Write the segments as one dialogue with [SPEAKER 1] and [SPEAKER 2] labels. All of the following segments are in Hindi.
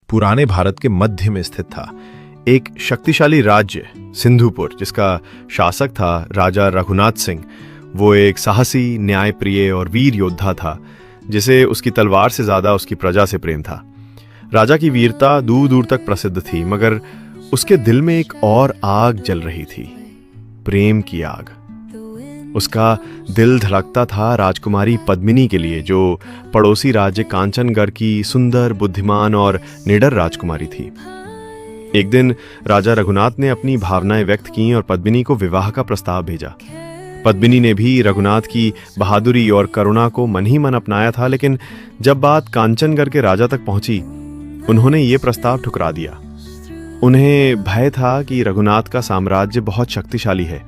[SPEAKER 1] पुराने भारत के मध्य में स्थित था। एक शक्तिशाली राज्य सिंधुपुर, जिसका शासक था राजा रघुनाथ सिंह। वो एक साहसी, न्यायप्रिय और वीर योद्धा था, जिसे उसकी तलवार से ज्यादा उसकी प्रजा से प्रेम था। राजा की वीरता दूर दूर तक प्रसिद्ध थी, मगर उसके दिल में एक और आग जल रही थी, प्रेम की आग। उसका दिल धड़कता था राजकुमारी पद्मिनी के लिए, जो पड़ोसी राज्य कांचनगढ़ की सुंदर, बुद्धिमान और निडर राजकुमारी थी। एक दिन राजा रघुनाथ ने अपनी भावनाएं व्यक्त की और पद्मिनी को विवाह का प्रस्ताव भेजा। पद्मिनी ने भी रघुनाथ की बहादुरी और करुणा को मन ही मन अपनाया था, लेकिन जब बात कांचनगढ़ के राजा तक पहुंची, उन्होंने ये प्रस्ताव ठुकरा दिया। उन्हें भय था कि रघुनाथ का साम्राज्य बहुत शक्तिशाली है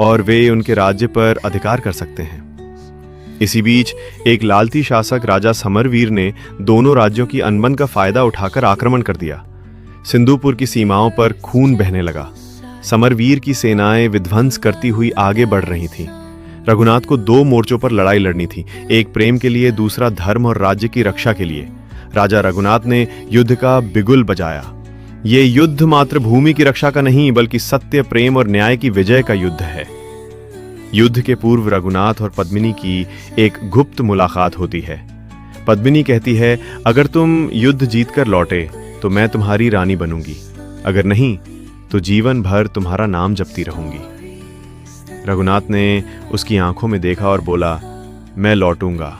[SPEAKER 1] और वे उनके राज्य पर अधिकार कर सकते हैं। इसी बीच एक लालची शासक राजा समरवीर ने दोनों राज्यों की अनबन का फायदा उठाकर आक्रमण कर दिया। सिंधुपुर की सीमाओं पर खून बहने लगा। समरवीर की सेनाएं विध्वंस करती हुई आगे बढ़ रही थीं। रघुनाथ को दो मोर्चों पर लड़ाई लड़नी थी, एक प्रेम के लिए, दूसरा धर्म और राज्य की रक्षा के लिए। राजा रघुनाथ ने युद्ध का बिगुल बजाया। ये युद्ध मात्र भूमि की रक्षा का नहीं, बल्कि सत्य, प्रेम और न्याय की विजय का युद्ध है। युद्ध के पूर्व रघुनाथ और पद्मिनी की एक गुप्त मुलाकात होती है। पद्मिनी कहती है, अगर तुम युद्ध जीतकर लौटे तो मैं तुम्हारी रानी बनूंगी, अगर नहीं तो जीवन भर तुम्हारा नाम जपती रहूंगी। रघुनाथ ने उसकी आंखों में देखा और बोला, मैं लौटूंगा,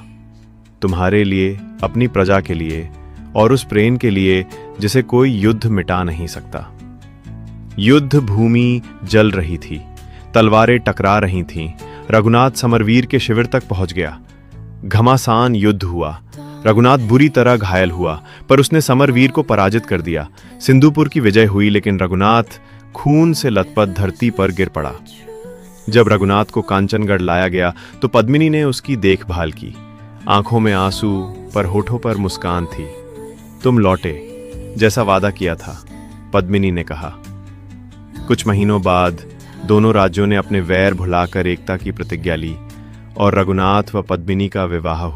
[SPEAKER 1] तुम्हारे लिए, अपनी प्रजा के लिए और उस प्रेम के लिए जिसे कोई युद्ध मिटा नहीं सकता। युद्ध भूमि जल रही थी, तलवारें टकरा रही थीं। रघुनाथ समरवीर के शिविर तक पहुंच गया। घमासान युद्ध हुआ। रघुनाथ बुरी तरह घायल हुआ, पर उसने समरवीर को पराजित कर दिया। सिंधुपुर की विजय हुई, लेकिन रघुनाथ खून से लथपथ धरती पर गिर पड़ा। जब रघुनाथ को कांचनगढ़ लाया गया तो पद्मिनी ने उसकी देखभाल की। आंखों में आंसू, पर होठों पर मुस्कान थी। तुम लौटे, जैसा वादा किया था, पद्मिनी ने कहा। कुछ महीनों बाद दोनों राज्यों ने अपने वैर भुलाकर एकता की प्रतिज्ञा ली और रघुनाथ व पद्मिनी का विवाह हुआ।